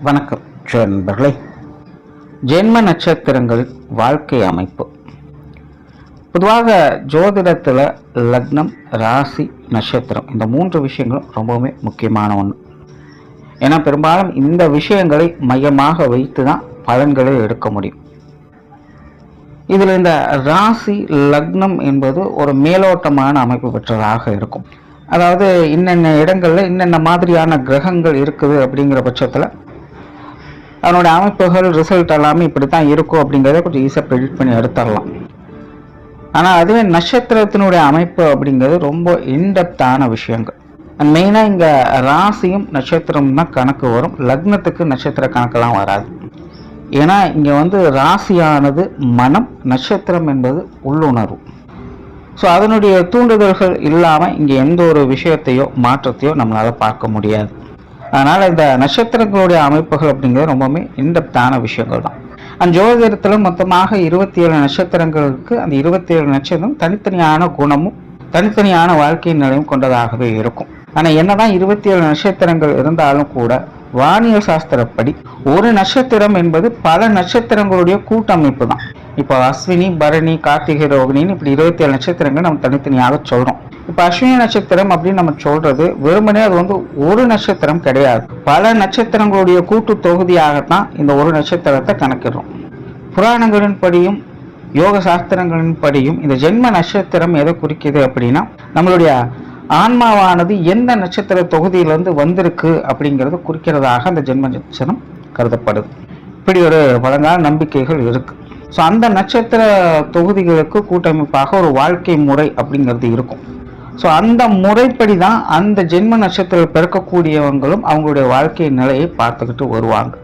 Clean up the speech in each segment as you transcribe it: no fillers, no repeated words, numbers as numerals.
வணக்கம் நண்பர்களே. ஜென்ம நட்சத்திரங்களின் வாழ்க்கை அமைப்பு. பொதுவாக ஜோதிடத்தில் லக்னம், ராசி, நட்சத்திரம் இந்த 3 விஷயங்களும் ரொம்பவுமே முக்கியமான ஒன்று. ஏன்னா பெரும்பாலும் இந்த விஷயங்களை மையமாக வைத்து தான் பலன்களை எடுக்க முடியும். இதில் இந்த ராசி, லக்னம் என்பது ஒரு மேலோட்டமான அமைப்பு பெற்றதாக இருக்கும். அதாவது இன்னென்ன இடங்களில் இன்னென்ன மாதிரியான கிரகங்கள் இருக்குது அப்படிங்கிற பட்சத்தில் அதனுடைய அமைப்புகள், ரிசல்ட் எல்லாமே இப்படி தான் இருக்கும் அப்படிங்கிறத கொஞ்சம் ஈஸியாக ப்ரெடிக்ட் பண்ணி எடுத்துடலாம். ஆனால் அதுவே நட்சத்திரத்தினுடைய அமைப்பு அப்படிங்கிறது ரொம்ப இன்டெப்தான விஷயங்கள். மெயினாக இங்கே ராசியும் நட்சத்திரம் தான் கணக்கு வரும். லக்னத்துக்கு நட்சத்திர கணக்கெல்லாம் வராது. ஏன்னா இங்கே ராசியானது மனம், நட்சத்திரம் என்பது உள்ளுணர்வு. ஸோ அதனுடைய தூண்டுதல்கள் இல்லாமல் இங்கே எந்த ஒரு விஷயத்தையோ மாற்றத்தையோ நம்மளால் பார்க்க முடியாது. அதனால் இந்த நட்சத்திரங்களுடைய அமைப்புகள் அப்படிங்கிறது ரொம்பவுமே இன்டெப்தான விஷயங்கள் தான். அந்த ஜோதிடத்தில் மொத்தமாக 27 நட்சத்திரங்களுக்கு அந்த 27 நட்சத்திரம் தனித்தனியான குணமும் தனித்தனியான வாழ்க்கை நிலையும் கொண்டதாகவே இருக்கும். ஆனால் என்னதான் 27 நட்சத்திரங்கள் இருந்தாலும் கூட வானியல் சாஸ்திரப்படி ஒரு நட்சத்திரம் என்பது பல நட்சத்திரங்களுடைய கூட்டமைப்பு தான். இப்போ அஸ்வினி, பரணி, கார்த்திகை, ரோகிணின்னு இப்படி 27 நட்சத்திரங்கள் நம்ம தனித்தனியாக சொல்கிறோம். இப்போ அஸ்வினி நட்சத்திரம் அப்படின்னு நம்ம சொல்றது வெறுமனே அது ஒரு நட்சத்திரம் கிடையாது. பல நட்சத்திரங்களுடைய கூட்டு தொகுதியாகத்தான் இந்த ஒரு நட்சத்திரத்தை கணக்கிடுறோம். புராணங்களின் படியும் யோக சாஸ்திரங்களின் படியும் இந்த ஜென்ம நட்சத்திரம் எதை குறிக்குது அப்படின்னா நம்மளுடைய ஆன்மாவானது எந்த நட்சத்திர தொகுதியிலிருந்து வந்திருக்கு அப்படிங்கிறது குறிக்கிறதாக அந்த ஜென்ம நட்சத்திரம் கருதப்படுது. இப்படி ஒரு பழங்கால நம்பிக்கைகள் இருக்கு. ஸோ அந்த நட்சத்திர தொகுதிகளுக்கு கூட்டமைப்பாக ஒரு வாழ்க்கை முறை அப்படிங்கிறது இருக்கும். ஸோ அந்த முறைப்படி தான் அந்த ஜென்ம நட்சத்திரம் பிறக்கக்கூடியவங்களும் அவங்களுடைய வாழ்க்கை நிலையை பார்த்துக்கிட்டு வருவாங்க.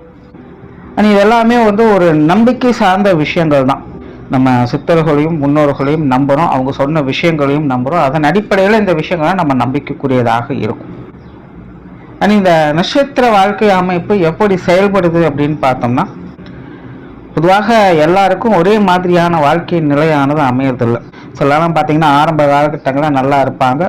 இது எல்லாமே ஒரு நம்பிக்கை சார்ந்த விஷயங்கள் தான். நம்ம சித்தர்களையும் முன்னோர்களையும் நம்புகிறோம், அவங்க சொன்ன விஷயங்களையும் நம்புகிறோம். அதன் அடிப்படையில் இந்த விஷயங்கள்லாம் நம்ம நம்பிக்கைக்குரியதாக இருக்கும். இந்த நட்சத்திர வாழ்க்கை அமைப்பு எப்படி செயல்படுது அப்படின்னு பார்த்தோம்னா, பொதுவாக எல்லாருக்கும் ஒரே மாதிரியான வாழ்க்கை நிலையானது அமையறதில்லை. சிலலாம் பார்த்தீங்கன்னா ஆரம்ப காலகட்டங்களில் நல்லா இருப்பாங்க,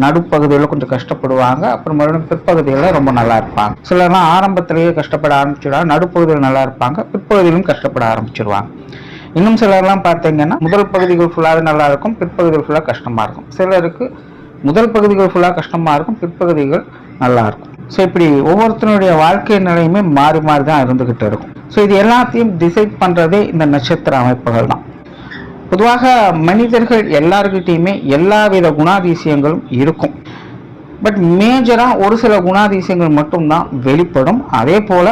நடுப்பகுதியில் கொஞ்சம் கஷ்டப்படுவாங்க, அப்புறம் மறுபடியும் பிற்பகுதியில் ரொம்ப நல்லா இருப்பாங்க. சிலர்லாம் ஆரம்பத்திலேயே கஷ்டப்பட ஆரம்பிச்சிடுவாங்க, நடுப்பகுதியில் நல்லா இருப்பாங்க, பிற்பகுதியிலும் கஷ்டப்பட ஆரம்பிச்சிடுவாங்க. இன்னும் சிலர்லாம் பார்த்தீங்கன்னா முதல் பகுதிகள் ஃபுல்லாக நல்லா இருக்கும், பிற்பகுதிகள் ஃபுல்லாக கஷ்டமாக இருக்கும். சிலருக்கு முதல் பகுதிகள் ஃபுல்லாக கஷ்டமாக இருக்கும், பிற்பகுதிகள் நல்லா இருக்கும். ஸோ இப்படி ஒவ்வொருத்தருடைய வாழ்க்கை நிலையுமே மாறி மாறி தான் இருந்துக்கிட்டு இருக்கும். ஸோ இது எல்லாத்தையும் டிசைட் பண்ணுறதே இந்த நட்சத்திர அமைப்புகள் தான். பொதுவாக மனிதர்கள் எல்லாருக்கிட்டையுமே எல்லா வித குணாதிசயங்களும் இருக்கும். பட் மேஜராக ஒரு சில குணாதிசயங்கள் மட்டும்தான் வெளிப்படும். அதே போல்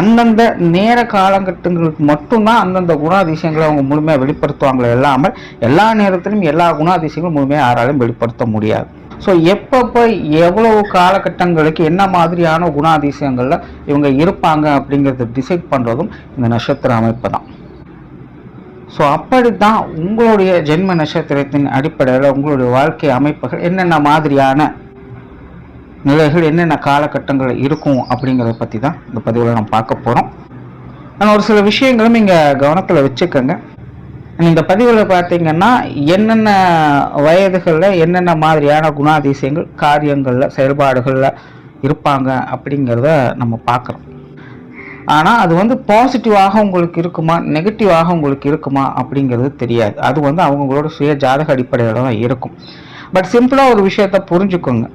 அந்தந்த நேர காலகட்டங்களுக்கு மட்டும்தான் அந்தந்த குணாதிசயங்களை அவங்க முழுமையாக வெளிப்படுத்துவாங்களே இல்லாமல் எல்லா நேரத்திலும் எல்லா குணாதிசயங்களும் முழுமையாக யாராலும் வெளிப்படுத்த முடியாது. ஸோ எப்பப்போ எவ்வளவு காலகட்டங்களுக்கு என்ன மாதிரியான குணாதிசயங்களில் இவங்க இருப்பாங்க அப்படிங்கிறத டிசைட் பண்ணுறதும் இந்த நட்சத்திர அமைப்பு தான். ஸோ அப்படித்தான் உங்களுடைய ஜென்ம நட்சத்திரத்தின் அடிப்படையில் உங்களுடைய வாழ்க்கை அமைப்புகள் என்னென்ன மாதிரியான நிலைகள் என்னென்ன காலகட்டங்கள் இருக்கும் அப்படிங்கிறத பற்றி தான் இந்த பதிவில் நம்ம பார்க்க போகிறோம். ஆனால் ஒரு சில விஷயங்களும் இங்கே கவனத்தில் வச்சுக்கோங்க. இந்த பதிவில் பார்த்தீங்கன்னா என்னென்ன வயதுகளில் என்னென்ன மாதிரியான குணாதிசயங்கள் காரியங்களில் செயல்பாடுகளில் இருப்பாங்க அப்படிங்கிறத நம்ம பார்க்குறோம். ஆனால் அது பாசிட்டிவாக உங்களுக்கு இருக்குமா, நெகட்டிவாக உங்களுக்கு இருக்குமா அப்படிங்கிறது தெரியாது. அது அவங்களோட சுய ஜாதக அடிப்படையில் தான் இருக்கும். பட் சிம்பிளாக ஒரு விஷயத்தை புரிஞ்சுக்கோங்க.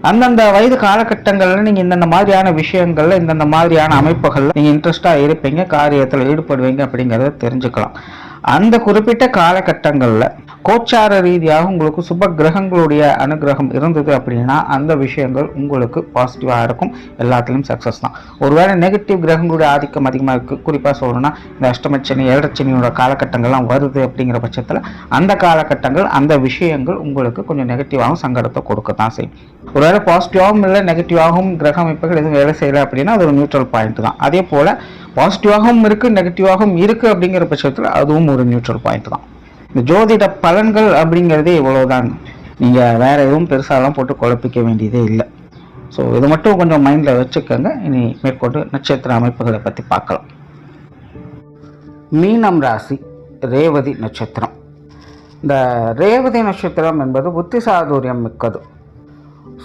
அந்தந்த வயது காலகட்டங்களில் நீங்கள் இந்தந்த மாதிரியான விஷயங்களில் இந்தந்த மாதிரியான அமைப்புகளில் நீங்கள் இன்ட்ரெஸ்டாக இருப்பீங்க, காரியத்தில் ஈடுபடுவீங்க அப்படிங்கிறத தெரிஞ்சுக்கலாம். அந்த குறிப்பிட்ட காலகட்டங்களில் கோச்சார ரீதியாக உங்களுக்கு சுப கிரகங்களுடைய அனுகிரகம் இருந்தது அப்படின்னா அந்த விஷயங்கள் உங்களுக்கு பாசிட்டிவாக இருக்கும், எல்லாத்துலேயும் சக்ஸஸ் தான். ஒருவேளை நெகட்டிவ் கிரகங்களுடைய ஆதிக்கம் அதிகமாக இருக்குது, குறிப்பாக சொல்லணும்னா இந்த அஷ்டமச்சனி, ஏழரைச்சனியோட காலகட்டங்கள்லாம் வருது அப்படிங்கிற பட்சத்தில் அந்த காலகட்டங்கள் அந்த விஷயங்கள் உங்களுக்கு கொஞ்சம் நெகட்டிவாகவும் சங்கடத்தை கொடுக்க தான் செய்யும். ஒருவேளை பாசிட்டிவாகவும் இல்லை நெகட்டிவாகவும் கிரக அமைப்புகள் எதுவும் வேலை செய்யலை அப்படின்னா அது ஒரு நியூட்ரல் பாயிண்ட் தான். அதே போல் பாசிட்டிவாகவும் இருக்குது நெகட்டிவாகவும் இருக்குது அப்படிங்கிற பட்சத்தில் அதுவும் ஒரு நியூட்ரல் பாயிண்ட் தான். இந்த ஜோதிட பலன்கள் அப்படிங்கிறதே இவ்வளோதாங்க. நீங்கள் வேறு எதுவும் பெருசாலாம் போட்டு குழப்பிக்க வேண்டியதே இல்லை. ஸோ இது மட்டும் கொஞ்சம் மைண்டில் வச்சுக்கோங்க. இனி மேற்கொண்டு நட்சத்திர அமைப்புகளை பற்றி பார்க்கலாம். மீனம் ராசி, ரேவதி நட்சத்திரம். இந்த ரேவதி நட்சத்திரம் என்பது புத்தி சாதுரியம் மிக்கது.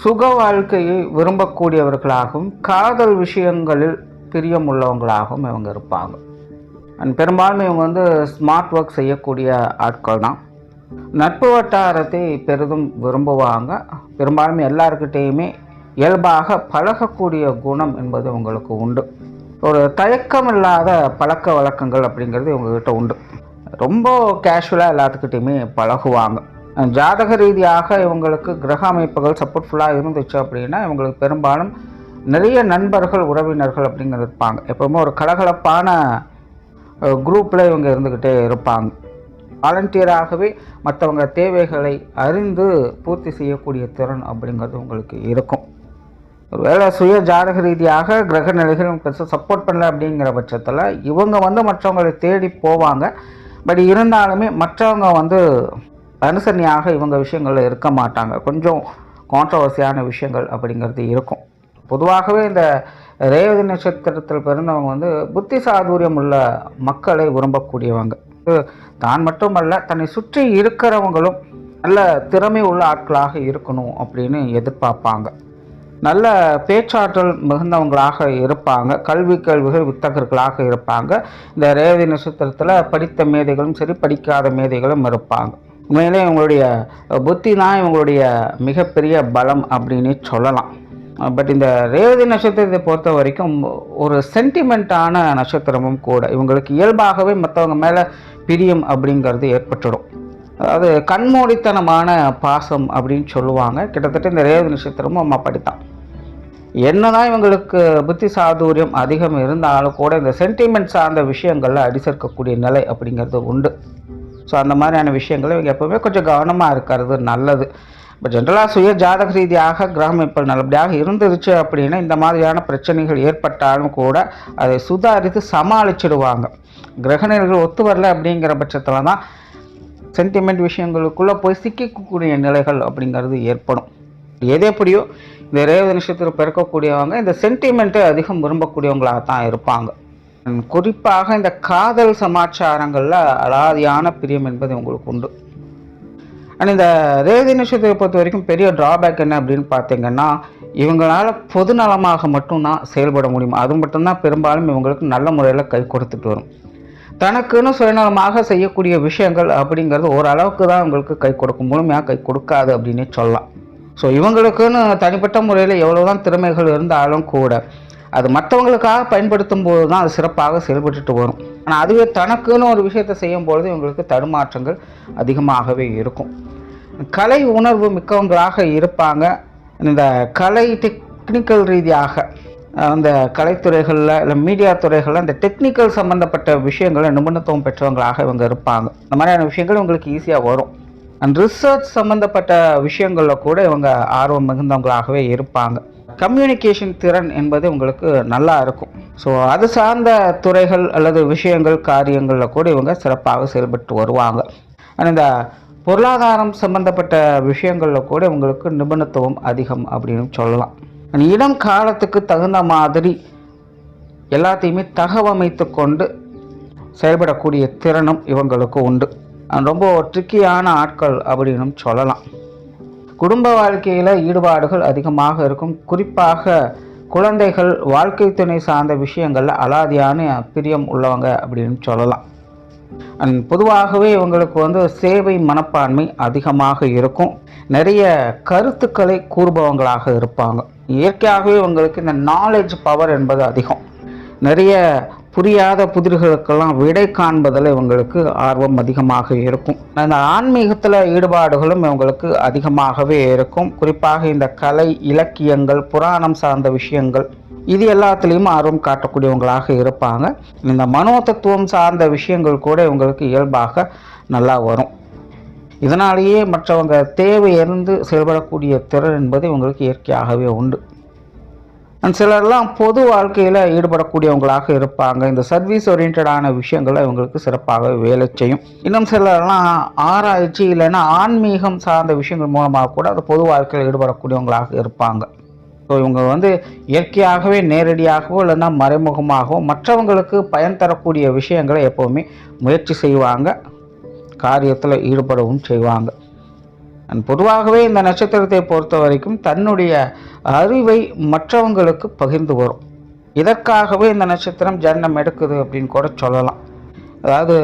சுக வாழ்க்கையை விரும்பக்கூடியவர்களாகவும் காதல் விஷயங்களில் பிரியம் உள்ளவங்களாகவும் இவங்க இருப்பாங்க. அண்ட் பெரும்பாலும் இவங்க வந்து ஸ்மார்ட் ஒர்க் செய்யக்கூடிய ஆட்கள் தான். நட்பு வட்டாரத்தை பெரிதும் விரும்புவாங்க. பெரும்பாலும் எல்லாருக்கிட்டேயுமே இயல்பாக பழகக்கூடிய குணம் என்பது உங்களுக்கு உண்டு. ஒரு தயக்கம் இல்லாத பழக்க வழக்கங்கள் அப்படிங்கிறது இவங்ககிட்ட உண்டு. ரொம்ப கேஷுவலாக எல்லாத்துக்கிட்டையுமே பழகுவாங்க. ஜாதக ரீதியாக இவங்களுக்கு கிரக அமைப்புகள் சப்போர்ட்ஃபுல்லாக இருந்துச்சு அப்படின்னா இவங்களுக்கு பெரும்பாலும் நிறைய நண்பர்கள் உறவினர்கள் அப்படிங்கிறது இருப்பாங்க. எப்பவுமே ஒரு கலகலப்பான குரூப்பில் இவங்க இருந்துக்கிட்டே இருப்பாங்க. வாலண்டியராகவே மற்றவங்க தேவைகளை அறிந்து பூர்த்தி செய்யக்கூடிய திறன் அப்படிங்கிறது உங்களுக்கு இருக்கும். ஒரு வேளை சுய ஜாதக ரீதியாக கிரக நிலைகள் பெருசாக சப்போர்ட் பண்ணல அப்படிங்கிற பட்சத்தில் இவங்க வந்து மற்றவங்களை தேடி போவாங்க. பட் இருந்தாலுமே மற்றவங்க வந்து அனுசரணையாக இவங்க விஷயங்களில் இருக்க மாட்டாங்க. கொஞ்சம் கான்ட்ரவர்சியான விஷயங்கள் அப்படிங்கிறது இருக்கும். பொதுவாகவே இந்த ரேவதி நட்சத்திரத்தில் பிறந்தவங்க வந்து புத்தி சாதுரியம் உள்ள மக்களை விரும்பக்கூடியவங்க. தான் மட்டுமல்ல, தன்னை சுற்றி இருக்கிறவங்களும் நல்ல திறமை உள்ள ஆட்களாக இருக்கணும் அப்படின்னு எதிர்பார்ப்பாங்க. நல்ல பேச்சாற்றல் மிகுந்தவங்களாக இருப்பாங்க. கேள்விகள் வித்தகர்களாக இருப்பாங்க. இந்த ரேவதி நட்சத்திரத்தில் படித்த மேதைகளும் சரி, படிக்காத மேதைகளும் இருப்பாங்க. உண்மையிலே இவங்களுடைய புத்தி தான் இவங்களுடைய மிகப்பெரிய பலம் அப்படின்னு சொல்லலாம். பட் இந்த ரேவதி நட்சத்திரத்தை பொறுத்த வரைக்கும் ஒரு சென்டிமெண்ட்டான நட்சத்திரமும் கூட. இவங்களுக்கு இயல்பாகவே மற்றவங்க மேலே பிரியம் அப்படிங்கிறது ஏற்பட்டுடும். அதாவது கண்மூடித்தனமான பாசம் அப்படின்னு சொல்லுவாங்க. கிட்டத்தட்ட இந்த ரேவதி நட்சத்திரமும் அப்படித்தான். என்னதான் இவங்களுக்கு புத்தி சாதுரியம் அதிகம் இருந்தாலும் கூட இந்த சென்டிமெண்ட் சார்ந்த விஷயங்களில் அடிசேர்க்கக்கூடிய நிலை அப்படிங்கிறது உண்டு. ஸோ அந்த மாதிரியான விஷயங்களை இவங்க எப்போவுமே கொஞ்சம் கவனமாக இருக்கிறது நல்லது. இப்போ ஜென்ரலாக சுய ஜாதக ரீதியாக கிரகமைப்புகள் நல்லபடியாக இருந்துருச்சு அப்படின்னா இந்த மாதிரியான பிரச்சனைகள் ஏற்பட்டாலும் கூட அதை சுதாரித்து சமாளிச்சிடுவாங்க. கிரகநிலைகள் ஒத்து வரல அப்படிங்கிற பட்சத்தில் தான் சென்டிமெண்ட் விஷயங்களுக்குள்ளே போய் சிக்கக்கூடிய நிலைகள் அப்படிங்கிறது ஏற்படும். எது எப்படியோ இந்த ரேவதி நட்சத்திரம் பிறக்கக்கூடியவங்க இந்த சென்டிமெண்ட்டை அதிகம் விரும்பக்கூடியவங்களாக தான் இருப்பாங்க. குறிப்பாக இந்த காதல் சமாச்சாரங்களில் அலாதியான பிரியம் என்பது உங்களுக்கு உண்டு. ஆனால் இந்த ரேவதி நட்சத்திரத்தை பொறுத்த வரைக்கும் பெரிய ட்ராபேக் என்ன அப்படின்னு பார்த்தீங்கன்னா, இவங்களால பொது நலமாக மட்டும்தான் செயல்பட முடியும். அது மட்டும்தான் பெரும்பாலும் இவங்களுக்கு நல்ல முறையில் கை கொடுத்துட்டு வரும். தனக்குன்னு சுயநலமாக செய்யக்கூடிய விஷயங்கள் அப்படிங்கிறது ஓரளவுக்கு தான் இவங்களுக்கு கை கொடுக்கும், முழுமையாக கை கொடுக்காது அப்படின்னு சொல்லலாம். ஸோ இவங்களுக்குன்னு தனிப்பட்ட முறையில் எவ்வளோ தான் திறமைகள் இருந்தாலும் கூட அது மற்றவங்களுக்காக பயன்படுத்தும் போது தான் அது சிறப்பாக செயல்பட்டு வரும். ஆனால் அதுவே தனக்குன்னு ஒரு விஷயத்தை செய்யும் பொழுது இவங்களுக்கு தடுமாற்றங்கள் அதிகமாகவே இருக்கும். கலை உணர்வு மிக்கவங்களாக இருப்பாங்க. இந்த கலை டெக்னிக்கல் ரீதியாக அந்த கலைத்துறைகளில் இல்லை மீடியா துறைகளில் இந்த டெக்னிக்கல் சம்மந்தப்பட்ட விஷயங்களை நிபுணத்துவம் பெற்றவங்களாக இவங்க இருப்பாங்க. இந்த மாதிரியான விஷயங்கள் இவங்களுக்கு ஈஸியாக வரும். அண்ட் ரிசர்ச் சம்மந்தப்பட்ட விஷயங்களில் கூட இவங்க ஆர்வம் மிகுந்தவங்களாகவே இருப்பாங்க. கம்யூனிகேஷன் திறன் என்பது உங்களுக்கு நல்லா இருக்கும். ஸோ அது சார்ந்த துறைகள் அல்லது விஷயங்கள் காரியங்களில் கூட இவங்க சிறப்பாக செயல்பட்டு வருவாங்க. ஆனால் இந்த பொருளாதாரம் சம்பந்தப்பட்ட விஷயங்களில் கூட இவங்களுக்கு நிபுணத்துவம் அதிகம் அப்படின்னு சொல்லலாம். இடம் காலத்துக்கு தகுந்த மாதிரி எல்லாத்தையுமே தகவமைத்து கொண்டு செயல்படக்கூடிய திறனும் இவங்களுக்கு உண்டு. ரொம்ப ட்ரிக்கியான ஆட்கள் அப்படின்னு சொல்லலாம். குடும்ப வாழ்க்கையில் ஈடுபாடுகள் அதிகமாக இருக்கும். குறிப்பாக குழந்தைகள், வாழ்க்கை துணை சார்ந்த விஷயங்களில் அலாதியான பிரியம் உள்ளவங்க அப்படின்னு சொல்லலாம். பொதுவாகவே இவங்களுக்கு வந்து சேவை மனப்பான்மை அதிகமாக இருக்கும். நிறைய கருத்துக்களை கூறுபவங்களாக இருப்பாங்க. இயற்கையாகவே இவங்களுக்கு இந்த நாலேஜ் பவர் என்பது அதிகம். நிறைய புரியாத புதிர்களுக்கெல்லாம் விடை காண்பதில் இவங்களுக்கு ஆர்வம் அதிகமாக இருக்கும். அந்த ஆன்மீகத்தில் ஈடுபாடுகளும் இவங்களுக்கு அதிகமாகவே இருக்கும். குறிப்பாக இந்த கலை, இலக்கியங்கள், புராணம் சார்ந்த விஷயங்கள் இது எல்லாத்துலேயும் ஆர்வம் காட்டக்கூடியவங்களாக இருப்பாங்க. இந்த மனோதத்துவம் சார்ந்த விஷயங்கள் கூட இவங்களுக்கு இயல்பாக நல்லா வரும். இதனாலேயே மற்றவங்க தேவையறிந்து செயல்படக்கூடிய திறன் என்பது இவங்களுக்கு இயற்கையாகவே உண்டு. சிலர்லாம் பொது வாழ்க்கையில் ஈடுபடக்கூடியவங்களாக இருப்பாங்க. இந்த சர்வீஸ் ஓரியன்டான விஷயங்களை இவங்களுக்கு சிறப்பாக வேலை செய்யும். இன்னும் சிலர்லாம் ஆராய்ச்சி இல்லைன்னா ஆன்மீகம் சார்ந்த விஷயங்கள் மூலமாக கூட அது பொது வாழ்க்கையில் ஈடுபடக்கூடியவங்களாக இருப்பாங்க. ஸோ இவங்க வந்து இயற்கையாகவே நேரடியாகவோ இல்லைன்னா மறைமுகமாகவோ மற்றவங்களுக்கு பயன் தரக்கூடிய விஷயங்களை எப்போவுமே முயற்சி செய்வாங்க, காரியத்தில் ஈடுபடவும் செய்வாங்க. பொதுவாகவே இந்த நட்சத்திரத்தை பொறுத்த வரைக்கும் தன்னுடைய அறிவை மற்றவங்களுக்கு பகிர்ந்து வரும். இதற்காகவே இந்த நட்சத்திரம் ஜன்மம் எடுக்குது அப்படின்னு கூட சொல்லலாம். அதாவது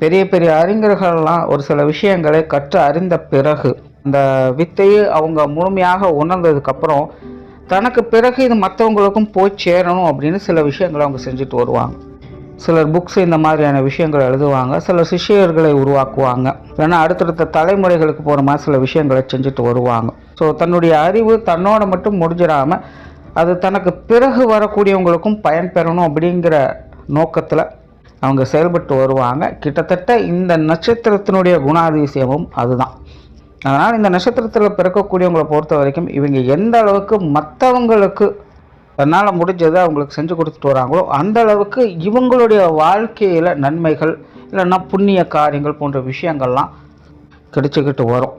பெரிய பெரிய அறிஞர்கள்லாம் ஒரு சில விஷயங்களை கற்று அறிந்த பிறகு இந்த வித்தையை அவங்க முழுமையாக உணர்ந்ததுக்கப்புறம் தனக்கு பிறகு இது மற்றவங்களுக்கும் போய் சேரணும் அப்படின்னு சில விஷயங்களை அவங்க செஞ்சுட்டு வருவாங்க. சிலர் புக்ஸ் இந்த மாதிரியான விஷயங்கள் எழுதுவாங்க, சிலர் சிஷ்யர்களை உருவாக்குவாங்க, இல்லைன்னா அடுத்தடுத்த தலைமுறைகளுக்கு போகிற மாதிரி சில விஷயங்களை செஞ்சுட்டு வருவாங்க. ஸோ தன்னுடைய அறிவு தன்னோட மட்டும் முடிஞ்சிடாமல் அது தனக்கு பிறகு வரக்கூடியவங்களுக்கும் பயன் பெறணும் அப்படிங்கிற நோக்கத்தில் அவங்க செயல்பட்டு வருவாங்க. கிட்டத்தட்ட இந்த நட்சத்திரத்தினுடைய குணாதிசயமும் அதுதான். அதனால் இந்த நட்சத்திரத்தில் பிறக்கக்கூடியவங்களை பொறுத்த வரைக்கும் இவங்க எந்த அளவுக்கு மற்றவங்களுக்கு தன்னால் முடிஞ்சதை அவங்களுக்கு செஞ்சு கொடுத்துட்டு வராங்களோ அந்த அளவுக்கு இவங்களுடைய வாழ்க்கையில் நன்மைகள் இல்லைன்னா புண்ணிய காரியங்கள் போன்ற விஷயங்கள்லாம் கிடைச்சிக்கிட்டு வரும்.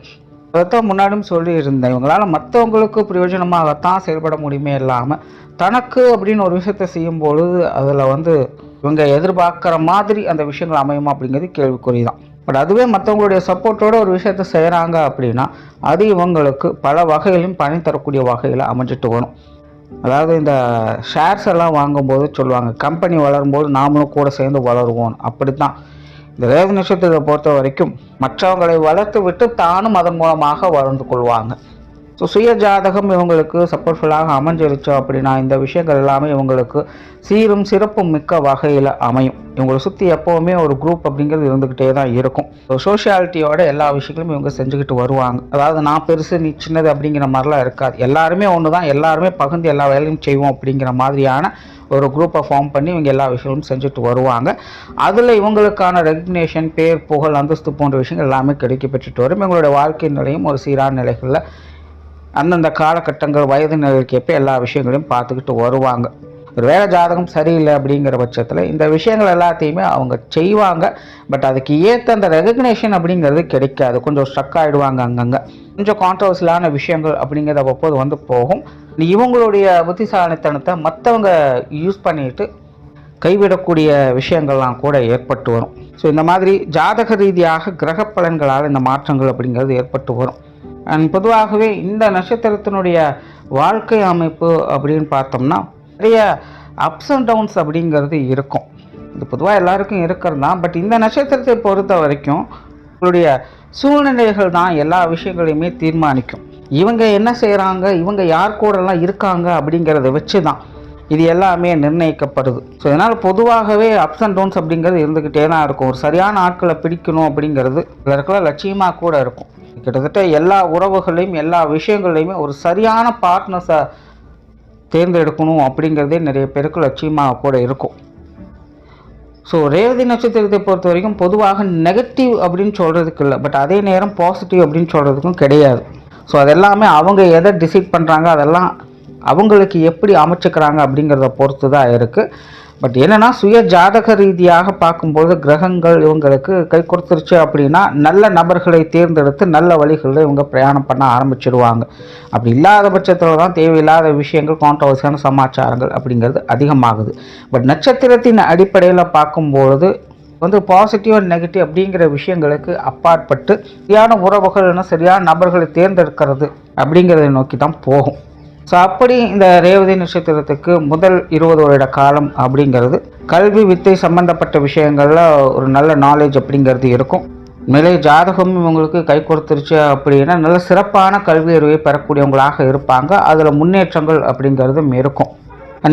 அதைத்தான் முன்னாடியும் சொல்லியிருந்தேன், இவங்களால் மற்றவங்களுக்கு பிரயோஜனமாகத்தான் செயல்பட முடியுமே இல்லாமல் தனக்கு அப்படின்னு ஒரு விஷயத்தை செய்யும் பொழுது அதில் இவங்க எதிர்பார்க்குற மாதிரி அந்த விஷயங்கள் அமையுமா அப்படிங்கிறது கேள்விக்குறி தான். பட் அதுவே மற்றவங்களுடைய சப்போர்ட்டோட ஒரு விஷயத்த செய்கிறாங்க அப்படின்னா அது இவங்களுக்கு பல வகையிலும் பணி தரக்கூடிய வகையில் அமைஞ்சிட்டு வரும். அதாவது இந்த ஷேர்ஸ் எல்லாம் வாங்கும்போது சொல்லுவாங்க, கம்பெனி வளரும்போது நாமளும் கூட சேர்ந்து வளருவோம். அப்படி தான் இந்த ரேவதி நட்சத்திரத்தை பொறுத்த வரைக்கும் மற்றவங்களை வளர்த்து விட்டு தானும் அதன் மூலமாக வளர்ந்து கொள்வாங்க. ஸோ சுய ஜாதகம் இவங்களுக்கு சப்போர்ட்ஃபுல்லாக அமைஞ்சிருச்சு அப்படின்னா இந்த விஷயங்கள் எல்லாமே இவங்களுக்கு சீரும் சிறப்பும் மிக்க வகையில் அமையும். இவங்களை சுற்றி எப்போவுமே ஒரு குரூப் அப்படிங்கிறது இருந்துக்கிட்டே தான் இருக்கும். ஸோ சோஷியாலிட்டியோட எல்லா விஷயங்களும் இவங்க செஞ்சுக்கிட்டு வருவாங்க. அதாவது நான் பெருசு நீ சின்னது அப்படிங்கிற மாதிரிலாம் இருக்காது. எல்லாருமே ஒன்று தான், எல்லாருமே பகிர்ந்து எல்லா வேலையும் செய்வோம் அப்படிங்கிற மாதிரியான ஒரு குரூப்பை ஃபார்ம் பண்ணி இவங்க எல்லா விஷயங்களும் செஞ்சுட்டு வருவாங்க. அதில் இவங்களுக்கான ரெகக்னேஷன், பேர், புகழ், அந்தஸ்து போன்ற விஷயங்கள் எல்லாமே கிடைக்க பெற்றுட்டு வரும். இவங்களுடைய வாழ்க்கை நிலையும் ஒரு சீரான நிலைகளில் அந்தந்த காலகட்டங்கள் வயது நிலைக்கேற்ப எல்லா விஷயங்களையும் பார்த்துக்கிட்டு வருவாங்க. ஒரு வேலை ஜாதகம் சரியில்லை அப்படிங்கிற பட்சத்தில் இந்த விஷயங்கள் எல்லாத்தையுமே அவங்க செய்வாங்க. பட் அதுக்கு ஏற்ற அந்த ரெகக்னேஷன் அப்படிங்கிறது கிடைக்காது. கொஞ்சம் ஸ்ட்ரக் ஆகிடுவாங்க, அங்கங்கே கொஞ்சம் கான்ட்ரவர்சியலான விஷயங்கள் அப்படிங்கிறது அவ்வப்போது போகும். இவங்களுடைய புத்திசாலித்தனத்தை மற்றவங்க யூஸ் பண்ணிட்டு கைவிடக்கூடிய விஷயங்கள்லாம் கூட ஏற்பட்டு வரும். ஸோ இந்த மாதிரி ஜாதக ரீதியாக கிரக பலன்களால் இந்த மாற்றங்கள் அப்படிங்கிறது ஏற்பட்டு வரும். அண்ட் பொதுவாகவே இந்த நட்சத்திரத்தினுடைய வாழ்க்கை அமைப்பு அப்படின்னு பார்த்தோம்னா நிறைய அப்ஸ் அண்ட் டவுன்ஸ் அப்படிங்கிறது இருக்கும். இது பொதுவாக எல்லாருக்கும் இருக்கிறது தான். பட் இந்த நட்சத்திரத்தை பொறுத்த வரைக்கும் உங்களுடைய சூழ்நிலைகள் தான் எல்லா விஷயங்களையுமே தீர்மானிக்கும். இவங்க என்ன செய்கிறாங்க, இவங்க யார் கூடலாம் இருக்காங்க அப்படிங்கிறத வச்சு தான் இது எல்லாமே நிர்ணயிக்கப்படுது. ஸோ இதனால் பொதுவாகவே அப்ஸ் அண்ட் டவுன்ஸ் அப்படிங்கிறது இருந்துக்கிட்டே தான் இருக்கும். ஒரு சரியான ஆட்களை பிடிக்கணும் அப்படிங்கிறது இதற்கெல்லாம் லட்சியமாக கூட இருக்கும். கிட்டத்தட்ட எல்லா உறவுகளையும் எல்லா விஷயங்களையுமே ஒரு சரியான பார்ட்னர்ஸை தேர்ந்தெடுக்கணும் அப்படிங்கிறதே நிறைய பேருக்கு லட்சியமாக கூட இருக்கும். ஸோ ரேவதி நட்சத்திரத்தை பொறுத்த வரைக்கும் பொதுவாக நெகட்டிவ் அப்படின்னு சொல்கிறதுக்கு இல்லை, பட் அதே நேரம் பாசிட்டிவ் அப்படின்னு சொல்கிறதுக்கும் கிடையாது. ஸோ அதெல்லாமே அவங்க எதை டிசைட் பண்ணுறாங்க, அதெல்லாம் அவங்களுக்கு எப்படி அமைச்சுக்கிறாங்க அப்படிங்கிறத பொறுத்து தான் இருக்குது. பட் என்னென்னா சுய ஜாதக ரீதியாக பார்க்கும்போது கிரகங்கள் இவங்களுக்கு கை கொடுத்துருச்சு அப்படின்னா நல்ல நபர்களை தேர்ந்தெடுத்து நல்ல வழிகளில் இவங்க பிரயாணம் பண்ண ஆரம்பிச்சிடுவாங்க. அப்படி இல்லாத பட்சத்தில் தான் தேவையில்லாத விஷயங்கள், கான்ட்ரவர்சியான சமாச்சாரங்கள் அப்படிங்கிறது அதிகமாகுது. பட் நட்சத்திரத்தின் அடிப்படையில் பார்க்கும்பொழுது பாசிட்டிவ் அண்ட் நெகட்டிவ் அப்படிங்கிற விஷயங்களுக்கு அப்பாற்பட்டு சரியான உறவுகள்னா சரியான நபர்களை தேர்ந்தெடுக்கிறது அப்படிங்கிறத நோக்கி தான் போகும். ஸோ அப்படி இந்த ரேவதி நட்சத்திரத்துக்கு முதல் 20 வருட காலம் அப்படிங்கிறது கல்வி வித்தை சம்பந்தப்பட்ட விஷயங்களில் ஒரு நல்ல நாலேஜ் அப்படிங்கிறது இருக்கும். மேலே ஜாதகம் இவங்களுக்கு கை கொடுத்துருச்சு அப்படின்னா நல்ல சிறப்பான கல்வி அறிவை பெறக்கூடியவங்களாக இருப்பாங்க. அதில் முன்னேற்றங்கள் அப்படிங்கிறதும் இருக்கும்.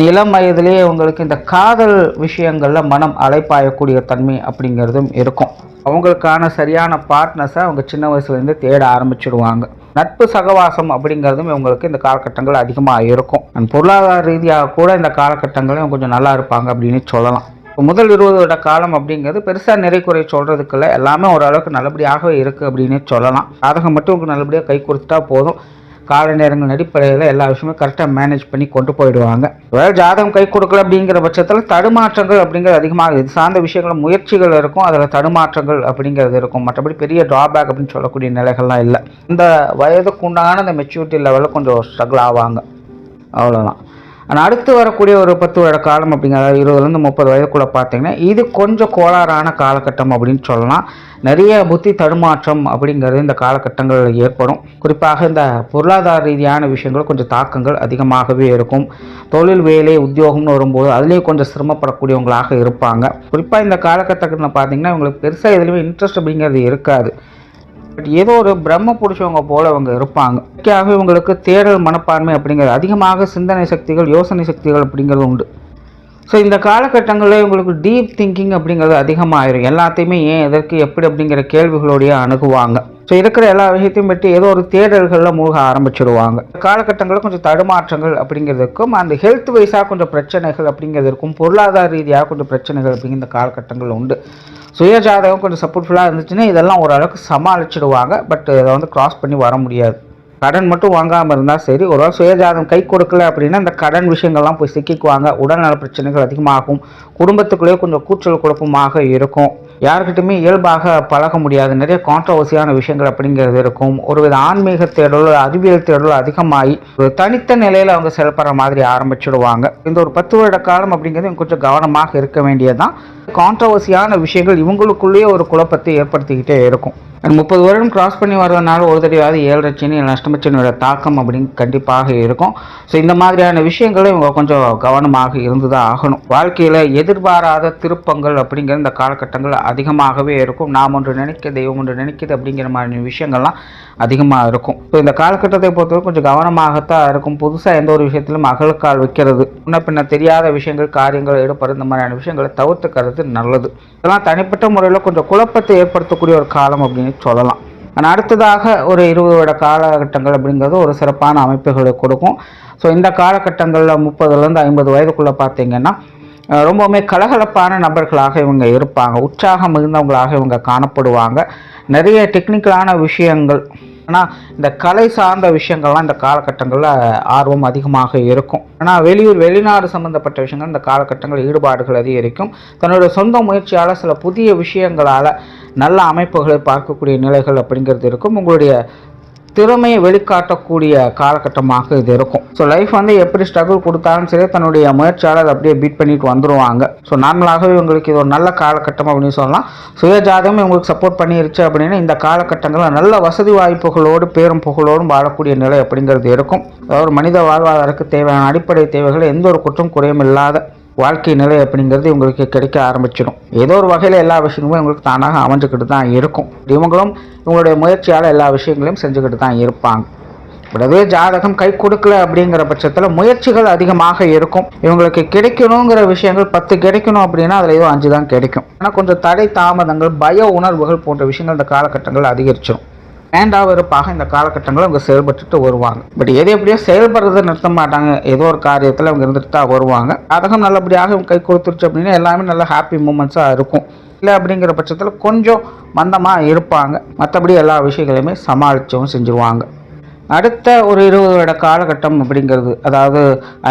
இளம் வயதிலேயே இவங்களுக்கு இந்த காதல் விஷயங்களில் மனம் அலைப்பாயக்கூடிய தன்மை அப்படிங்கிறதும் இருக்கும். அவங்களுக்கான சரியான பார்ட்னர்ஸை அவங்க சின்ன வயசுலேருந்து தேட ஆரம்பிச்சிடுவாங்க. நட்பு சகவாசம் அப்படிங்கிறதும் இவங்களுக்கு இந்த காலகட்டங்கள் அதிகமாக இருக்கும். பொருளாதார ரீதியாக கூட இந்த காலகட்டங்களையும் கொஞ்சம் நல்லா இருப்பாங்க அப்படின்னு சொல்லலாம். முதல் 20 வருட காலம் அப்படிங்கிறது பெருசாக நிறை குறை சொல்கிறதுக்குள்ள எல்லாமே ஓரளவுக்கு நல்லபடியாகவே இருக்குது அப்படின்னு சொல்லலாம். ஜாதகம் மட்டும் உங்களுக்கு நல்லபடியாக கை கொடுத்துட்டா போதும். கால நேரங்கள் அடிப்படையில் எல்லா விஷயமே கரெக்டாக மேனேஜ் பண்ணி கொண்டு போயிடுவாங்க. வேறு ஜாதகம் கை கொடுக்கல அப்படிங்கிற பட்சத்தில் தடுமாற்றங்கள் அப்படிங்கிறது அதிகமாக இது சார்ந்த விஷயங்கள் முயற்சிகள் இருக்கும், அதில் தடுமாற்றங்கள் அப்படிங்கிறது இருக்கும். மற்றபடி பெரிய ட்ராபேக் அப்படின்னு சொல்லக்கூடிய நிலைகள்லாம் இல்லை. இந்த வயதுக்கு உண்டான இந்த மெச்சூரிட்டி லெவலில் கொஞ்சம் ஸ்ட்ரகிள் ஆவாங்க, அவ்வளோதான். ஆனால் அடுத்து வரக்கூடிய ஒரு 10 வருட காலம் அப்படிங்கிறது 20லேருந்து 30 வயதுக்குள்ளே பார்த்தீங்கன்னா இது கொஞ்சம் கோளாறான காலகட்டம் அப்படின்னு சொல்லலாம். நிறைய புத்தி தடுமாற்றம் அப்படிங்கிறது இந்த காலகட்டங்களில் ஏற்படும். குறிப்பாக இந்த பொருளாதார ரீதியான விஷயங்கள் கொஞ்சம் தாக்கங்கள் அதிகமாகவே இருக்கும். தொழில், வேலை, உத்தியோகம்னு வரும்போது அதுலேயும் கொஞ்சம் சிரமப்படக்கூடியவங்களாக இருப்பாங்க. குறிப்பாக இந்த காலகட்டத்தில் பார்த்தீங்கன்னா இவங்களுக்கு பெருசாக எதுலேயுமே இன்ட்ரெஸ்ட் அப்படிங்கிறது இருக்காது. பட் ஏதோ ஒரு பிரம்ம பிடிச்சவங்க போல் அவங்க இருப்பாங்க. முக்கியமாக இவங்களுக்கு தேடல் மனப்பான்மை அப்படிங்கிறது அதிகமாக, சிந்தனை சக்திகள், யோசனை சக்திகள் அப்படிங்கிறது உண்டு. ஸோ இந்த காலகட்டங்களில் இவங்களுக்கு டீப் திங்கிங் அப்படிங்கிறது அதிகமாகிடும். எல்லாத்தையுமே ஏன், எதற்கு, எப்படி அப்படிங்கிற கேள்விகளோடைய அணுகுவாங்க. ஸோ இருக்கிற எல்லா விஷயத்தையும் பற்றி ஏதோ ஒரு தேடல்களில் மூழ்க ஆரம்பிச்சிடுவாங்க. காலகட்டங்களில் கொஞ்சம் தடுமாற்றங்கள் அப்படிங்கிறதுக்கும், அந்த ஹெல்த் வைஸாக கொஞ்சம் பிரச்சனைகள் அப்படிங்கிறதுக்கும், பொருளாதார ரீதியாக கொஞ்சம் பிரச்சனைகள் அப்படிங்கிற இந்த காலகட்டங்கள் உண்டு. சுயஜாதகம் கொஞ்சம் சப்போர்ட்ஃபுல்லாக இருந்துச்சுன்னா இதெல்லாம் ஓரளவுக்கு சமாளிச்சிடுவாங்க. பட் இதை வந்து கிராஸ் பண்ணி வர முடியாது. கடன் மட்டும் வாங்காமல் இருந்தால் சரி. ஒரு வேளை சுயஜாதகம் கை கொடுக்கல அப்படின்னா இந்த கடன் விஷயங்கள்லாம் போய் சிக்கிக்குவாங்க. உடல்நல பிரச்சனைகள் அதிகமாகும். குடும்பத்துக்குள்ளேயே கொஞ்சம் கூச்சல் குழப்பமாக இருக்கும். யாருக்கிட்டையுமே இயல்பாக பழக முடியாது. நிறைய கான்ட்ரவர்சியான விஷயங்கள் அப்படிங்கிறது இருக்கும். ஒருவித ஆன்மீக தேடலோ, அறிவியல் தேடலோ அதிகமாகி ஒரு தனித்த நிலையில் அவங்க செயல்படுற மாதிரி ஆரம்பிச்சிடுவாங்க. இந்த ஒரு 10 வருட காலம் அப்படிங்கிறது கொஞ்சம் கவனமாக இருக்க வேண்டியதுதான். கான்ட்ரவர்சியான விஷயங்கள் இவங்களுக்குள்ளேயே ஒரு குழப்பத்தை ஏற்படுத்திக்கிட்டே இருக்கும். 30 வருடம் கிராஸ் பண்ணி வர்றதுனால ஒரு தடவையாவது 7 சனி, அஷ்டமச்சனியோட தாக்கம் அப்படின்னு கண்டிப்பாக இருக்கும். ஸோ இந்த மாதிரியான விஷயங்களும் இவங்க கொஞ்சம் கவனமாக இருந்து தான் ஆகணும். வாழ்க்கையில் எதிர்பாராத திருப்பங்கள் அப்படிங்கிற இந்த காலகட்டங்கள் அதிகமாகவே இருக்கும். நாம் ஒன்று நினைக்க, தெய்வம் ஒன்று நினைக்கிது அப்படிங்கிற மாதிரி விஷயங்கள்லாம் அதிகமாக இருக்கும். ஸோ இந்த காலகட்டத்தை பொறுத்தவரை கொஞ்சம் கவனமாகத்தான் இருக்கும். புதுசாக எந்த ஒரு விஷயத்திலும் அகலக்கால் வைக்கிறது, முன்ன பின்ன தெரியாத விஷயங்கள், காரியங்கள் ஈடுபடுற இந்த மாதிரியான விஷயங்களை தவிர்த்துக்கிறது நல்லது. இதெல்லாம் தனிப்பட்ட முறையில் கொஞ்சம் குழப்பத்தை ஏற்படுத்தக்கூடிய ஒரு காலம் அப்படின்னு சொல்லலாம். ஆனால் அடுத்ததாக ஒரு 20 வருட காலகட்டங்கள் அப்படிங்கிறது ஒரு சிறப்பான அமைப்புகளை கொடுக்கும். ஸோ இந்த காலகட்டங்களில் 30லேருந்து 50 வயதுக்குள்ளே பார்த்தீங்கன்னா ரொம்பவுமே கலகலப்பான நபர்களாக இவங்க இருப்பாங்க. உற்சாகம் மிகுந்தவங்களாக இவங்க காணப்படுவாங்க. நிறைய டெக்னிக்கலான விஷயங்கள், ஆனால் இந்த கலை சார்ந்த விஷயங்கள்லாம் இந்த காலகட்டங்களில் ஆர்வம் அதிகமாக இருக்கும். ஆனால் வெளியூர், வெளிநாடு சம்மந்தப்பட்ட விஷயங்கள் இந்த காலகட்டங்கள் ஈடுபாடுகள் அதிகரிக்கும். தன்னுடைய சொந்த முயற்சியால் சில புதிய விஷயங்களால் நல்ல அமைப்புகளை பார்க்கக்கூடிய நிலைகள் அப்படிங்கிறது இருக்கும். உங்களுடைய திறமையை வெளிக்காட்டக்கூடிய காலகட்டமாக இது இருக்கும். ஸோ லைஃப் வந்து எப்படி ஸ்ட்ரகிள் கொடுத்தாலும் சரி, தன்னுடைய முயற்சியால் அதை அப்படியே பீட் பண்ணிட்டு வந்துடுவாங்க. ஸோ நார்மலாகவே உங்களுக்கு இது ஒரு நல்ல காலகட்டம் அப்படின்னு சொல்லலாம். சுயஜாதகம் உங்களுக்கு சப்போர்ட் பண்ணிருச்சு அப்படின்னா இந்த காலகட்டங்களில் நல்ல வசதி வாய்ப்புகளோடு, பேரும் புகழோடும் வாழக்கூடிய நிலை அப்படிங்கிறது இருக்கும். அதாவது மனித வாழ்வாதாரத்துக்கு தேவையான அடிப்படை தேவைகள் எந்த ஒரு குற்றம் குறையும் இல்லாத வாழ்க்கை நிலை அப்படிங்கிறது இவங்களுக்கு கிடைக்க ஆரம்பிச்சிடும். ஏதோ ஒரு வகையில் எல்லா விஷயங்களும் இவங்களுக்கு தானாக அமைஞ்சுக்கிட்டு தான் இருக்கும். இவங்களும் இவங்களுடைய முயற்சியால் எல்லா விஷயங்களையும் செஞ்சுக்கிட்டு தான் இருப்பாங்க. பட் அதுவே ஜாதகம் கை கொடுக்கல அப்படிங்கிற பட்சத்தில் முயற்சிகள் அதிகமாக இருக்கும். இவங்களுக்கு கிடைக்கணுங்கிற விஷயங்கள் 10 கிடைக்கணும் அப்படின்னா அதில் ஏதோ 5 தான் கிடைக்கும். ஆனால் கொஞ்சம் தடை தாமதங்கள், பய உணர்வுகள் போன்ற விஷயங்கள் இந்த காலகட்டங்கள் அதிகரிச்சிடும். வேண்டாம் வெறுப்பாக இந்த காலகட்டங்களில் அவங்க செயல்பட்டுட்டு வருவாங்க. பட் எது எப்படியோ செயல்படுறதை நிறுத்த மாட்டாங்க. ஏதோ ஒரு காரியத்தில் அவங்க இருந்துட்டு தான் வருவாங்க. ஜாதகம் நல்லபடியாக அவங்க கை கொடுத்துருச்சு அப்படின்னா எல்லாமே நல்ல ஹாப்பி மூமெண்ட்ஸாக இருக்கும். இல்லை அப்படிங்கிற பட்சத்தில் கொஞ்சம் மந்தமாக இருப்பாங்க. மற்றபடி எல்லா விஷயங்களையுமே சமாளிக்கவும் செஞ்சுருவாங்க. அடுத்த ஒரு 20 வருட காலகட்டம் அப்படிங்கிறது, அதாவது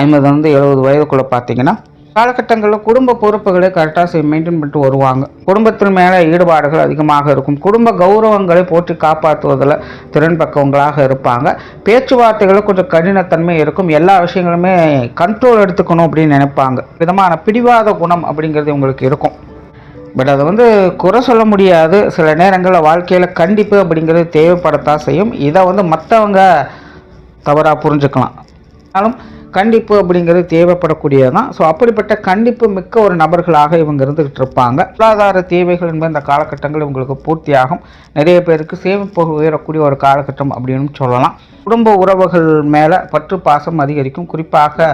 50லேருந்து 70 வயதுக்குள்ளே பார்த்தீங்கன்னா காலகட்டங்களில் குடும்ப பொறுப்புகளை கரெக்டாக மெயின்டைன் பண்ணிட்டு வருவாங்க. குடும்பத்தின் மேலே ஈடுபாடுகள் அதிகமாக இருக்கும். குடும்ப கௌரவங்களை போற்றி காப்பாற்றுவதில் திறன் பக்கவங்களாக இருப்பாங்க. பேச்சுவார்த்தைகளில் கொஞ்சம் கடினத்தன்மை இருக்கும். எல்லா விஷயங்களுமே கண்ட்ரோல் எடுத்துக்கணும் அப்படின்னு நினைப்பாங்க. விதமான பிடிவாத குணம் அப்படிங்கிறது உங்களுக்கு இருக்கும். பட் அதை வந்து குறை சொல்ல முடியாது. சில நேரங்களில் வாழ்க்கையில் கண்டிப்பு அப்படிங்கிறது தேவைப்படத்தான் செய்யும். இதை வந்து மற்றவங்க தவறாக புரிஞ்சுக்கலாம். ஆனாலும் கண்டிப்பு அப்படிங்கிறது தேவைப்படக்கூடியது தான். ஸோ அப்படிப்பட்ட கண்டிப்பு மிக்க ஒரு நபர்களாக இவங்க இருந்துகிட்டு இருப்பாங்க. பொருளாதார தேவைகள் என்பது இந்த காலகட்டங்கள் இவங்களுக்கு பூர்த்தியாகும். நிறைய பேருக்கு சேமிப்பு உயரக்கூடிய ஒரு காலகட்டம் அப்படின்னு சொல்லலாம். குடும்ப உறவுகள் மேலே பற்று பாசம் அதிகரிக்கும். குறிப்பாக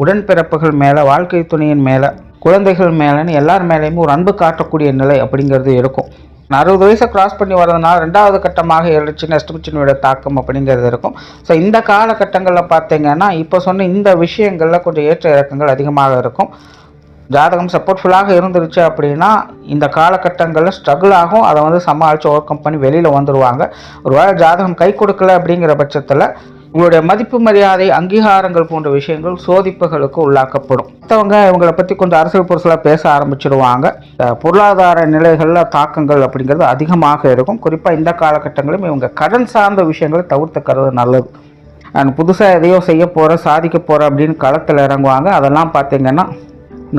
உடன்பிறப்புகள் மேலே, வாழ்க்கை துணையின் மேலே, குழந்தைகள் மேலேன்னு எல்லார் மேலேயுமே ஒரு அன்பு காட்டக்கூடிய நிலை அப்படிங்கிறது இருக்கும். 60 வயசை கிராஸ் பண்ணி வர்றதுனால 2வது கட்டமாக எழுச்சின்னு அஷ்டமச்சனியோட தாக்கம் அப்படிங்கிறது இருக்கும். ஸோ இந்த காலகட்டங்களில் பார்த்தீங்கன்னா இப்போ சொன்ன இந்த விஷயங்களில் கொஞ்சம் ஏற்ற இறக்கங்கள் அதிகமாக இருக்கும். ஜாதகம் சப்போர்ட்ஃபுல்லாக இருந்துருச்சு அப்படின்னா இந்த காலகட்டங்களில் ஸ்ட்ரகிள் ஆகும். அதை வந்து சமாளித்து ஓவர் கம் பண்ணி வெளியில் வந்துடுவாங்க. ஒரு வேளை ஜாதகம் கை கொடுக்கல அப்படிங்கிற பட்சத்தில் உங்களுடைய மதிப்பு, மரியாதை, அங்கீகாரங்கள் போன்ற விஷயங்கள் சோதிப்புகளுக்கு உள்ளாக்கப்படும். மற்றவங்க இவங்களை பற்றி கொஞ்சம் அரசியல் புரசலாக பேச ஆரம்பிச்சிடுவாங்க. பொருளாதார நிலைகளில் தாக்கங்கள் அப்படிங்கிறது அதிகமாக இருக்கும். குறிப்பாக இந்த காலகட்டங்களிலும் இவங்க கடன் சார்ந்த விஷயங்களை தவிர்த்துக்கிறது நல்லது. அண்ட் புதுசாக எதையோ செய்ய போகிற சாதிக்க போகிற அப்படின்னு களத்தில் இறங்குவாங்க. அதெல்லாம் பார்த்திங்கன்னா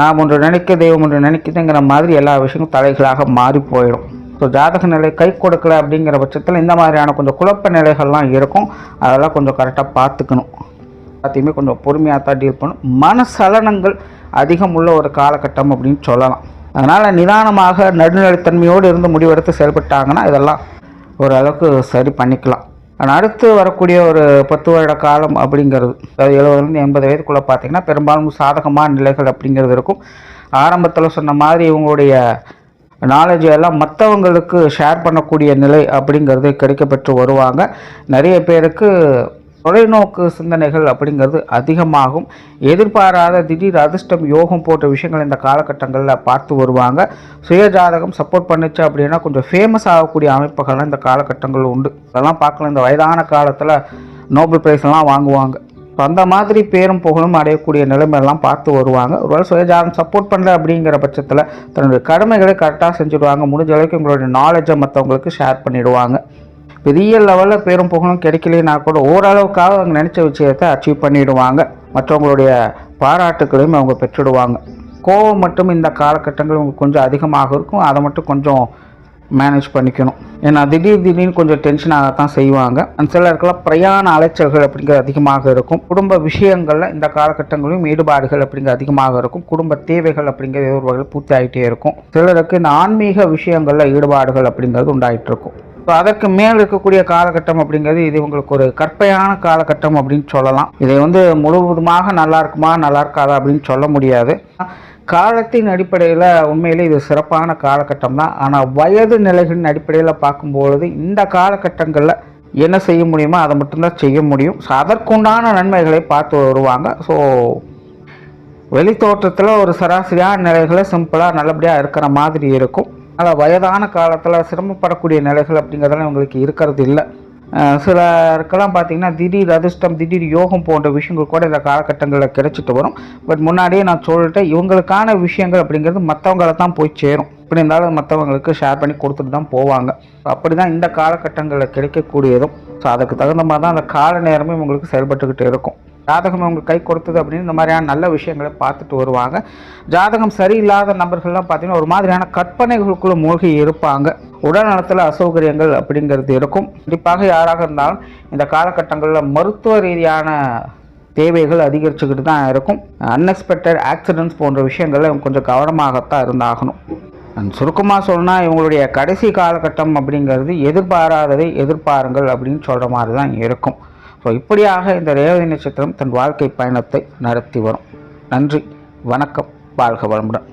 நான் ஒன்று நினைக்க தெய்வம் ஒன்று நினைக்குதுங்கிற மாதிரி எல்லா விஷயமும் தலைகளாக மாறி போயிடும். ஸோ ஜாதக நிலை கை கொடுக்கல அப்படிங்கிற பட்சத்தில் இந்த மாதிரியான கொஞ்சம் குழப்ப நிலைகள்லாம் இருக்கும். அதெல்லாம் கொஞ்சம் கரெக்டாக பார்த்துக்கணும். எல்லாத்தையுமே கொஞ்சம் பொறுமையாக தான் டீல் பண்ணணும். மனசலனங்கள் அதிகம் உள்ள ஒரு காலகட்டம் அப்படின்னு சொல்லலாம். அதனால் நிதானமாக நடுநிலைத்தன்மையோடு இருந்து முடிவெடுத்து செயல்பட்டாங்கன்னா இதெல்லாம் ஓரளவுக்கு சரி பண்ணிக்கலாம். ஆனால் அடுத்து வரக்கூடிய ஒரு 10 வருட காலம் அப்படிங்கிறது, அதாவது 70 80 வயதுக்குள்ளே பார்த்திங்கன்னா பெரும்பாலும் சாதகமான நிலைகள் அப்படிங்கிறது இருக்கும். ஆரம்பத்தில் சொன்ன மாதிரி இவங்களுடைய நாலேஜ் எல்லாம் மற்றவங்களுக்கு ஷேர் பண்ணக்கூடிய நிலை அப்படிங்கிறது கிடைக்கப்பெற்று வருவாங்க. நிறைய பேருக்கு தொலைநோக்கு சிந்தனைகள் அப்படிங்கிறது அதிகமாகும். எதிர்பாராத திடீர் அதிர்ஷ்டம் யோகம் போன்ற விஷயங்கள் இந்த காலகட்டங்களில் பார்த்து வருவாங்க. சுயஜாதகம் சப்போர்ட் பண்ணிச்சு அப்படின்னா கொஞ்சம் ஃபேமஸ் ஆகக்கூடிய அமைப்புகள்லாம் இந்த காலகட்டங்கள் உண்டு. அதெல்லாம் பார்க்கலாம். இந்த வயதான காலத்தில் நோபல் பிரைஸ்லாம் வாங்குவாங்க. ஸோ அந்த மாதிரி பேரும் புகழும் அடையக்கூடிய நிலைமையெல்லாம் பார்த்து வருவாங்க. ஒருவேளை சுயஜாதகம் சப்போர்ட் பண்ணல அப்படிங்கிற பட்சத்தில் தன்னுடைய கடமைகளை கரெக்டாக செஞ்சுடுவாங்க. முடிஞ்ச அளவுக்கு உங்களுடைய நாலேஜை மற்றவங்களுக்கு ஷேர் பண்ணிவிடுவாங்க. பெரிய லெவலில் பேரும் புகழும் கிடைக்கலைன்னா கூட ஓரளவுக்காக அவங்க நினச்ச விஷயத்தை அச்சீவ் பண்ணிவிடுவாங்க. மற்றவங்களுடைய பாராட்டுக்களையும் அவங்க பெற்றுடுவாங்க. கோபம் மட்டும் இந்த காலகட்டங்கள் உங்களுக்கு கொஞ்சம் அதிகமாக இருக்கும். அதை மட்டும் கொஞ்சம் மேனேஜ் பண்ணிக்கணும். ஏன்னா திடீர்னு கொஞ்சம் டென்ஷனாகத்தான் செய்வாங்க. சிலருக்கெல்லாம் பிரயாண அலைச்சல்கள் அப்படிங்கிறது அதிகமாக இருக்கும். குடும்ப விஷயங்களில் இந்த காலகட்டங்களிலும் ஈடுபாடுகள் அப்படிங்கிறது அதிகமாக இருக்கும். குடும்ப தேவைகள் அப்படிங்கிறது ஒரு வகையில் பூர்த்தி ஆகிட்டே இருக்கும். சிலருக்கு இந்த ஆன்மீக விஷயங்களில் ஈடுபாடுகள் அப்படிங்கிறது உண்டாகிட்டு இருக்கும். ஸோ அதற்கு மேல் இருக்கக்கூடிய காலகட்டம் அப்படிங்கிறது இது உங்களுக்கு ஒரு கற்பையான காலகட்டம் அப்படின்னு சொல்லலாம். இதை முழுவதுமாக நல்லா இருக்குமா நல்லா இருக்காதா அப்படின்னு சொல்ல முடியாது. காலத்தின் அடிப்படையில் உண்மையிலே இது சிறப்பான காலகட்டம் தான். ஆனால் வயது நிலைகளின் அடிப்படையில் பார்க்கும்பொழுது இந்த காலகட்டங்களில் என்ன செய்ய முடியுமோ அதை மட்டும்தான் செய்ய முடியும். ஸோ அதற்குண்டான நன்மைகளை பார்த்து வருவாங்க. ஸோ வெளி தோற்றத்தில் ஒரு சராசரியான நிலைகளை சிம்பிளாக நல்லபடியாக இருக்கிற மாதிரி இருக்கும். அதனால் வயதான காலத்தில் சிரமப்படக்கூடிய நிலைகள் அப்படிங்கிறதெல்லாம் இவங்களுக்கு இருக்கிறது இல்லை. சிலருக்கெல்லாம் பார்த்திங்கன்னா திடீர் அதிர்ஷ்டம் திடீர் யோகம் போன்ற விஷயங்கள் கூட இந்த காலகட்டங்களில் கிடைச்சிட்டு வரும். பட் முன்னாடியே நான் சொல்லிட்டேன், இவங்களுக்கான விஷயங்கள் அப்படிங்கிறது மற்றவங்களை தான் போய் சேரும். இப்படி இருந்தாலும் மற்றவங்களுக்கு ஷேர் பண்ணி கொடுத்துட்டு தான் போவாங்க. அப்படி தான் இந்த காலகட்டங்களில் கிடைக்கக்கூடியதும். ஸோ அதுக்கு தகுந்த மாதிரி தான் அந்த கால நேரமே உங்களுக்கு செயல்பட்டுக்கிட்டு இருக்கும். ஜாதகம் அவங்க கை கொடுத்தது அப்படின்னு இந்த மாதிரியான நல்ல விஷயங்களை பார்த்துட்டு வருவாங்க. ஜாதகம் சரியில்லாத நபர்கள்லாம் பார்த்திங்கன்னா ஒரு மாதிரியான கற்பனைகளுக்குள்ளே மூழ்கி இருப்பாங்க. உடல் நலத்தில் அசௌகரியங்கள் அப்படிங்கிறது இருக்கும். குறிப்பாக யாராக இருந்தாலும் இந்த காலகட்டங்களில் மருத்துவ ரீதியான தேவைகள் அதிகரிச்சுக்கிட்டு தான் இருக்கும். அன்எக்ஸ்பெக்டட் ஆக்சிடென்ட்ஸ் போன்ற விஷயங்களில் இவங்க கொஞ்சம் கவனமாகத்தான் இருந்தாகணும். சுருக்கமாக சொன்னால் இவங்களுடைய கடைசி காலகட்டம் அப்படிங்கிறது எதிர்பாராததை எதிர்பாருங்கள் அப்படின்னு சொல்கிற மாதிரி தான் இருக்கும். ஸோ இப்படியாக இந்த ரேவதி நட்சத்திரம் தன் வாழ்க்கை பயணத்தை நடத்தி வரும். நன்றி, வணக்கம், வாழ்க வளமுடன்.